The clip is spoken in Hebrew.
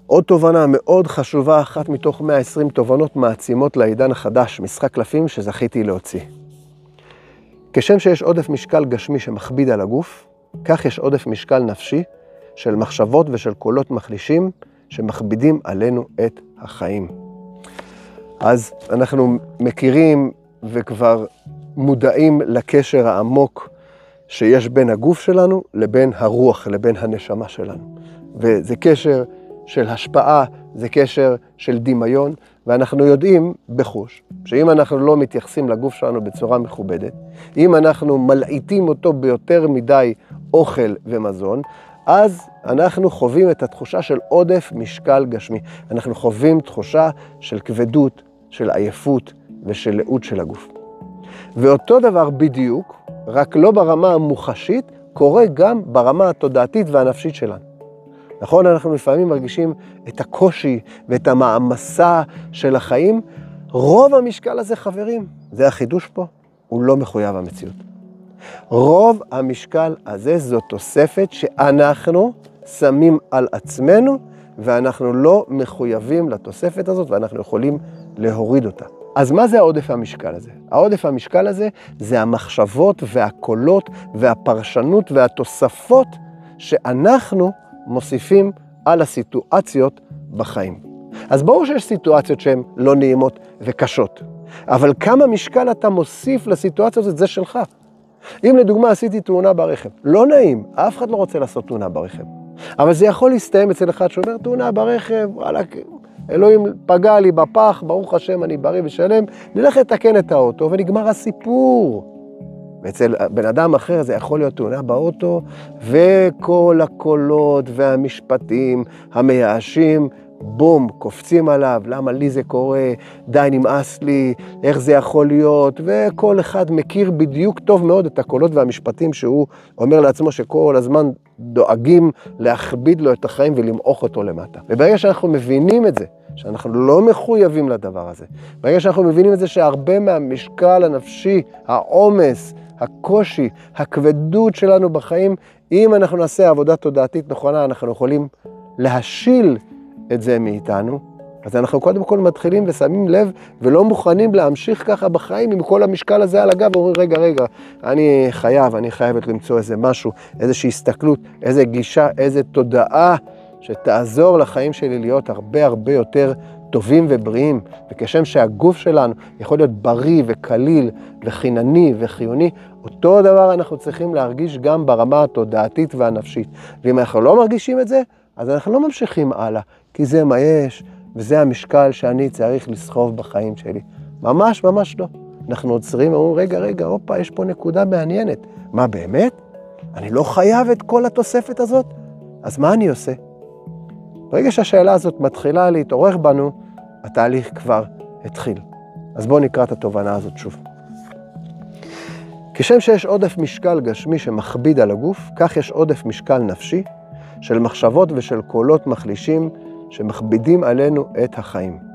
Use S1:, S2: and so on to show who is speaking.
S1: עוד תובנה מאוד חשובה, אחת מתוך 120 תובנות מעצימות לעידן החדש, משחק קלפים שזכיתי להוציא. כשם שיש עודף משקל גשמי שמכביד על הגוף, כך יש עודף משקל נפשי של מחשבות ושל קולות מחלישים שמכבידים עלינו את החיים. אז אנחנו מכירים וכבר מודעים לקשר העמוק שיש בין הגוף שלנו לבין הרוח, לבין הנשמה שלנו. וזה קשר של השפעה, זה קשר של דמיון, ואנחנו יודעים בחוש, שאם אנחנו לא מתייחסים לגוף שלנו בצורה מכובדת, אם אנחנו מלעיטים אותו ביותר מדי אוכל ומזון, אז אנחנו חווים את התחושה של עודף משקל גשמי. אנחנו חווים תחושה של כבדות, של עייפות ושל לאות של הגוף. ואותו דבר בדיוק, רק לא ברמה המוחשית, קורה גם ברמה התודעתית והנפשית שלנו. נכון, אנחנו לפעמים מרגישים את הקושי ואת המעמסה של החיים. רוב המשקל הזה, חברים, זה החידוש פה, הוא לא מחויב המציאות. רוב המשקל הזה זו תוספת שאנחנו שמים על עצמנו, ואנחנו לא מחויבים לתוספת הזאת, ואנחנו יכולים להוריד אותה. אז מה זה העודף המשקל הזה? העודף המשקל הזה זה המחשבות והקולות והפרשנות והתוספות שאנחנו מוסיפים על הסיטואציות בחיים. אז ברור שיש סיטואציות שהן לא נעימות וקשות, אבל כמה משקל אתה מוסיף לסיטואציות הזאת, זה שלך. אם לדוגמה עשיתי תאונה ברכב, לא נעים, אף אחד לא רוצה לעשות תאונה ברכב, אבל זה יכול להסתיים אצל אחד שאומר, תאונה ברכב, וואלה, אלוהים פגע לי בפח, ברוך השם אני בריא ושלם, נלך לתקן את האוטו ונגמר הסיפור. ואצל בן אדם אחר זה יכול להיות תאונה באוטו, וכל הקולות והמשפטים המייאשים, בום, קופצים עליו, למה לי זה קורה, די נמאס לי, איך זה יכול להיות, וכל אחד מכיר בדיוק טוב מאוד את הקולות והמשפטים שהוא אומר לעצמו שכל הזמן דואגים להכביד לו את החיים ולמעוך אותו למטה. וברגע שאנחנו מבינים את זה, שאנחנו לא מחויבים לדבר הזה, ברגע שאנחנו מבינים את זה שהרבה מהמשקל הנפשי, העומס, הקושי, הכבדות שלנו בחיים, אם אנחנו נעשה עבודה תודעתית נכונה, אנחנו יכולים להשיל את זה מאיתנו, אז אנחנו קודם כל מתחילים ושמים לב ולא מוכנים להמשיך ככה בחיים עם כל המשקל הזה על הגב, ואומרים רגע, אני חייבת למצוא איזה משהו, איזושהי הסתכלות, איזה גישה, איזה תודעה שתעזור לחיים שלי להיות הרבה יותר טובים ובריאים, וכשם שהגוף שלנו יכול להיות בריא וקליל וחינני וחיוני, אותו דבר אנחנו צריכים להרגיש גם ברמה התודעתית והנפשית. ואם אנחנו לא מרגישים את זה, אז אנחנו לא ממשיכים הלאה, כי זה מה יש, וזה המשקל שאני צריך לסחוב בחיים שלי. ממש לא. אנחנו עוצרים ואומרים, רגע, אופה, יש פה נקודה מעניינת. מה באמת? אני לא חייב את כל התוספת הזאת? אז מה אני עושה? ברגע שהשאלה הזאת מתחילה להתעורר בנו, התהליך כבר התחיל. אז בואו נקרא את התובנה הזאת שוב. כשם שיש עודף משקל גשמי שמכביד על הגוף, כך יש עודף משקל נפשי של מחשבות ושל קולות מחלישים שמכבידים עלינו את החיים.